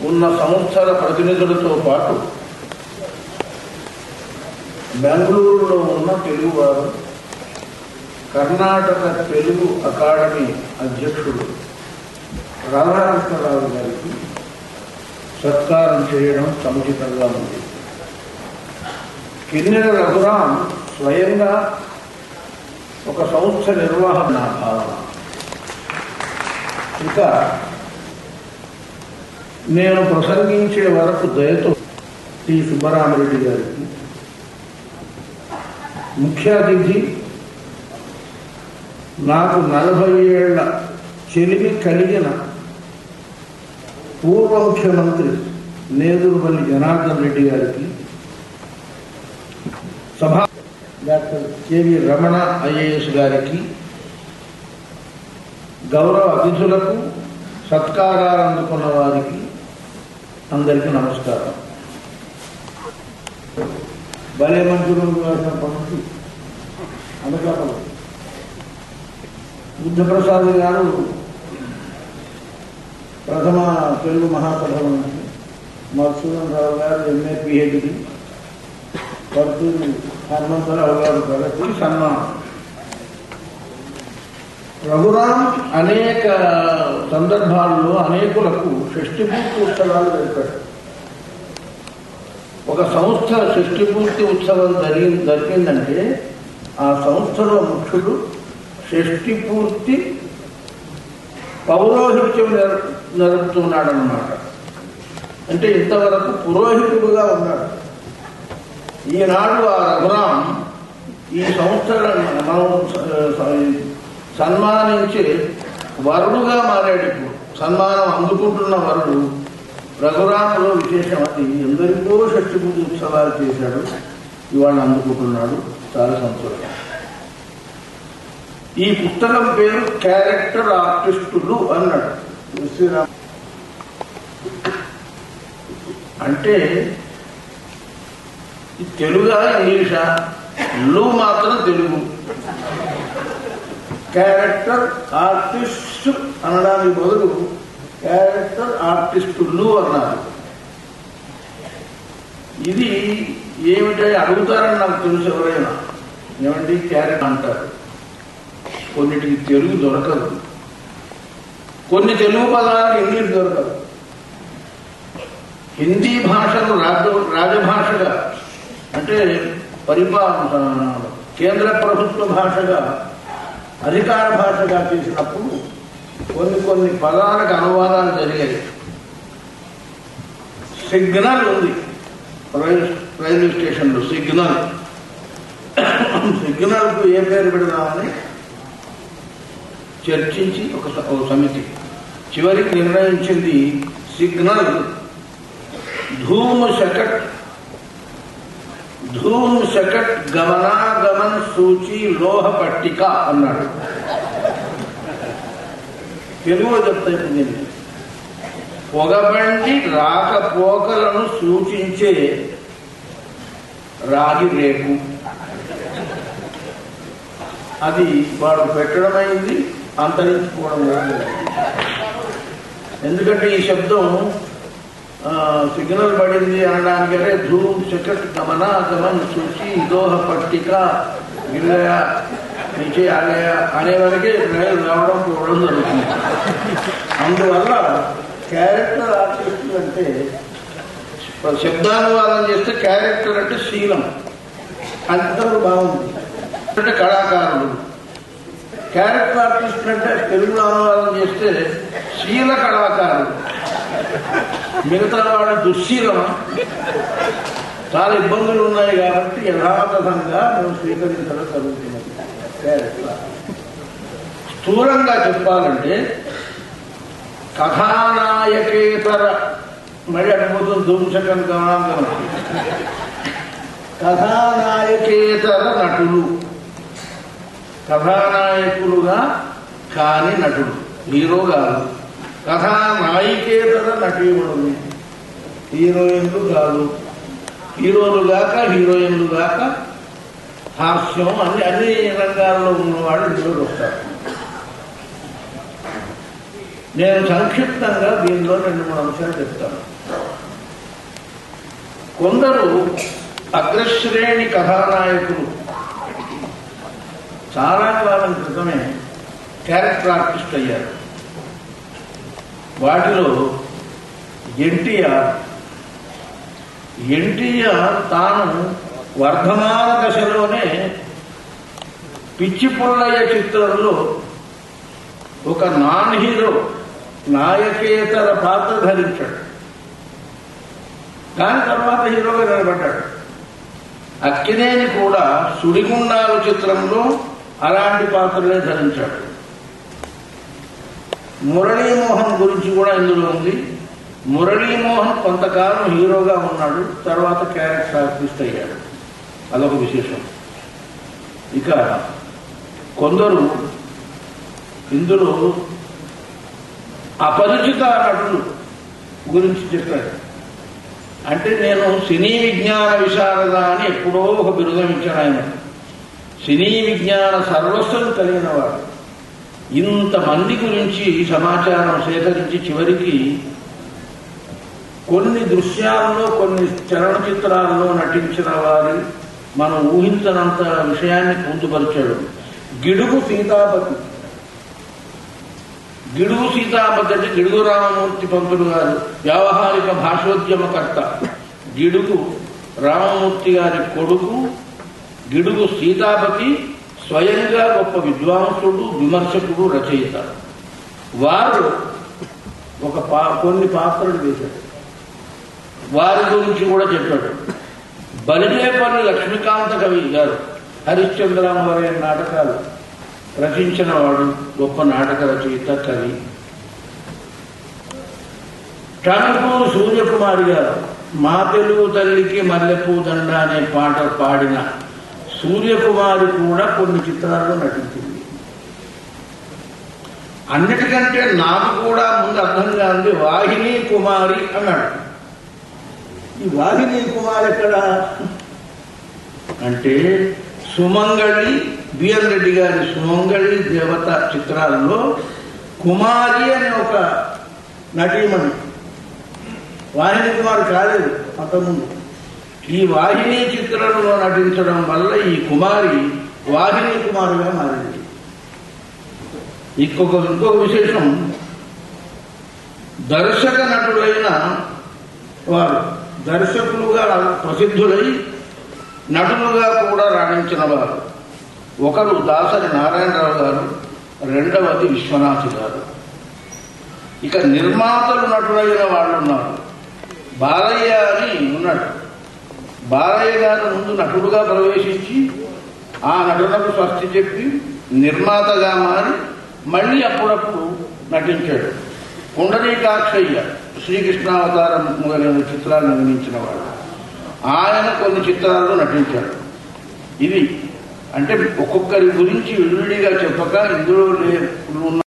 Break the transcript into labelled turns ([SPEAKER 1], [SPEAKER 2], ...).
[SPEAKER 1] ఉన్న సంస్థల ప్రతినిధులతో పాటు బెంగళూరులో ఉన్న తెలుగువారు కర్ణాటక తెలుగు అకాడమీ అధ్యక్షుడు రాధాకృష్ణరావు గారికి సత్కారం చేయడం సముచితంగా ఉంది. కిన్నెర రఘురాం స్వయంగా ఒక సంస్థ నిర్వహణ భావన. ఇక నేను ప్రసంగించే వరకు దయతో టి సుబ్బరామరెడ్డి గారికి, ముఖ్య అతిథి నాకు 40 ఏళ్ల చెలిమి కలిగిన పూర్వ ముఖ్యమంత్రి నేదురుమల్లి జనార్దన్ రెడ్డి గారికి, సభా డాక్టర్ కెవి రమణ ఐఏఎస్ గారికి, గౌరవ అతిథులకు, సత్కారాలు అందుకున్న వారికి అందరికీ నమస్కారం. భలే మంత్రులు పంపిణీ అనకాపల్లి బుద్ధప్రసాద్ గారు ప్రథమ తెలుగు మహాసభ నుంచి, మధుసూదన్ రావు గారు ఎంఏ పిహెచ్డి, పర్తూరి హనుమంతరావు గారు ప్రగతి సన్మానం. రఘురాం అనేక సందర్భాల్లో అనేకులకు షష్ఠిపూర్తి ఉత్సవాలు జరిపాడు. ఒక సంస్థ షష్ఠిపూర్తి ఉత్సవం జరిగిందంటే ఆ సంస్థలో ముఖ్యుడు షష్ఠిపూర్తి పౌరోహిత్యం జరుపుతున్నాడన్నమాట. అంటే ఇంతవరకు పురోహితుడుగా ఉన్నాడు. ఈనాడు ఆ రఘురాం ఈ సంస్థలను మనం సన్మానించే వరుడుగా మారాడు. ఇప్పుడు సన్మానం అందుకుంటున్న వరుడు రఘురాములో విశేషం. అది ఎందరికో షష్ఠిపూర్తి ఉత్సవాలు చేశాడు, ఇవాళ అందుకుంటున్నాడు. చాలా సంతోషం. ఈ పుస్తకం పేరు క్యారెక్టర్ ఆర్టిస్టులు అన్నాడు శ్రీరామ్. అంటే తెలుగా ఇంగ్లీషా? లు మాత్రం తెలుగు. క్యారెక్టర్ ఆర్టిస్ట్ అనడానికి బదులు క్యారెక్టర్ ఆర్టిస్టులు అన్నారు. ఇది ఏమిటో అడుగుతారని నాకు తెలుసు. ఎవరైనా ఏమంటే క్యారెక్టర్ అంటారు. కొన్నిటికి తెలుగు దొరకదు, కొన్ని తెలుగు పదాలకు ఇంగ్లీష్ దొరకదు. హిందీ భాషను రాజభాషగా, అంటే కేంద్ర ప్రభుత్వ భాషగా, అధికార భాషగా చేసినప్పుడు కొన్ని పదాలకు అనువాదాలు జరిగాయి. సిగ్నల్ ఉంది రైల్వే స్టేషన్లో. సిగ్నల్కు ఏ పేరు పెడదామని చర్చించి ఒక సమితి చివరికి నిర్ణయించింది సిగ్నల్ ధూమ్ శకట్ గమనాగమన్ సూచి లోహ పట్టిక అన్నాడు. తెలుగులో చెప్తాయి. పొగబండి రాకపోకలను సూచించే రాగి రేపు. అది వాడు పెట్టడమైంది, అంతరించుకోవడం లేదు. ఎందుకంటే ఈ శబ్దం సిగ్నల్ పడింది అనడానికంటే ధూమ్ శకట్ గమనాగమన్ సూచి లోహ పట్టిక గిల్లయా నీచే ఆగయా అనే వరకే రైలు రావడం పోవడం జరుగుతుంది. అందువల్ల క్యారెక్టర్ ఆర్టిస్ట్ అంటే శబ్దానువాదం చేస్తే క్యారెక్టర్ అంటే శీలం, అంతకు బాగుంది. అంటే కళాకారుడు. క్యారెక్టర్ ఆర్టిస్ట్ అంటే తెలుగులో అనువాదం చేస్తే శీల కళాకారుడు. మిగతా వాడు దుశ్శీలమా? చాలా ఇబ్బందులు ఉన్నాయి కాబట్టి యథాతథంగా మేము స్వీకరించడం జరుగుతున్నది. క్యారెక్టర్ స్థూలంగా చెప్పాలంటే కథానాయకేతర, మరి అనుభూతం ధూమ్శకన్ గమనాంగం, కథానాయకేతర నటులు, కథానాయకులుగా కాని నటుడు, హీరో కాదు. కథానాయికేతర నటీమణులు, హీరోయిన్లు కాదు. హీరోలు గాక హీరోయిన్లు గాక హాస్యం అన్ని రంగాల్లో ఉన్నవాళ్ళు ఇందులోకి వస్తారు. నేను సంక్షిప్తంగా దీనిలో 2-3 అంశాలు చెప్తాను. కొందరు అగ్రశ్రేణి కథానాయకులు చాలా కాలం క్రితమే క్యారెక్టర్ ఆర్టిస్ట్ అయ్యారు. వాటిలో ఎన్టీఆర్ తాను వర్ధమాన దశలోనే పిచ్చి పుల్లయ్య చిత్రంలో ఒక నాన్ హీరో నాయకేతర పాత్ర ధరించాడు. దాని తర్వాత హీరోగా నిలబడ్డాడు. అక్కినేని కూడా సుడిగుండాలు చిత్రంలో అలాంటి పాత్రలే ధరించాడు. మురళీమోహన్ గురించి కూడా ఇందులో ఉంది. మురళీమోహన్ కొంతకాలం హీరోగా ఉన్నాడు, తర్వాత క్యారెక్టర్ ఆర్టిస్ట్ అయ్యాడు. అదొక విశేషం. ఇక కొందరు ఇందులో అపరిచిత నటులు గురించి చెప్పారు. అంటే నేను సినీ విజ్ఞాన విశారద అని ఎప్పుడో ఒక బిరుదం ఇచ్చాను. ఆయన సినీ విజ్ఞాన సర్వస్వం కలిగిన వాడు. ఇంతమంది గురించి సమాచారం సేకరించి చివరికి కొన్ని దృశ్యాల్లో కొన్ని చలనచిత్రాల్లో నటించిన వారి మనం ఊహించనంత విషయాన్ని పొందుపరిచాడు. గిడుగు సీతాపతి అంటే గిడుగు రామమూర్తి పంతులు గారు వ్యావహారిక భాషోద్యమకర్త. గిడుగు రామమూర్తి గారి కొడుకు గిడుగు సీతాపతి స్వయంగా గొప్ప విద్వాంసుడు, విమర్శకుడు, రచయిత. వారు కొన్ని పాత్రలు వేశారు. వారి గురించి కూడా చెప్పాడు. బలిజేపల్లి లక్ష్మీకాంత కవి గారు హరిశ్చంద్ర మొదలైన నాటకాలు రచించిన వాడు, గొప్ప నాటక రచయిత, కవి. టంగుటూరి సూర్యకుమారి గారు మా తెలుగు తల్లికి మల్లెపూ దండ అనే పాట పాడిన సూర్యకుమారి కూడా కొన్ని చిత్రాల్లో నటించింది. అన్నిటికంటే నాకు కూడా ముందు అర్థం కాంది వాహిని కుమారి అన్నాడు. ఈ వాహిని కుమారి ఎక్కడ అంటే సుమంగళి, బిఎన్ రెడ్డి గారి సుమంగళి దేవత చిత్రాల్లో కుమారి అనే ఒక నటీమణి. వాహిని కుమారి కాలేదు అంతకుముందు. ఈ వాహిని చిత్రంలో నటించడం వల్ల ఈ కుమారి వాహిని కుమారిగా మారింది. ఇంకొక విశేషం, దర్శక నటులైన వారు దర్శకులుగా ప్రసిద్ధులై నటులుగా కూడా రాణించిన వారు. ఒకరు దాసరి నారాయణరావు గారు, రెండవది విశ్వనాథ్ గారు. ఇక నిర్మాతలు నటులైన వాళ్ళు ఉన్నారు. బాలయ్య అని ఉన్నాడు. బాలయ్య గారు ముందు నటుడుగా ప్రవేశించి ఆ నటులకు స్వస్తి చెప్పి నిర్మాతగా మారి మళ్ళీ అప్పుడప్పుడు నటించాడు. పుండరీకాక్షయ్య శ్రీకృష్ణావతారం మొదలైన చిత్రాలు నిర్మించిన వాడు. ఆయన కొన్ని చిత్రాల్లో నటించాడు. ఇది అంటే ఒక్కొక్కరి గురించి విడివిడిగా చెప్పక ఇందులో ఉన్న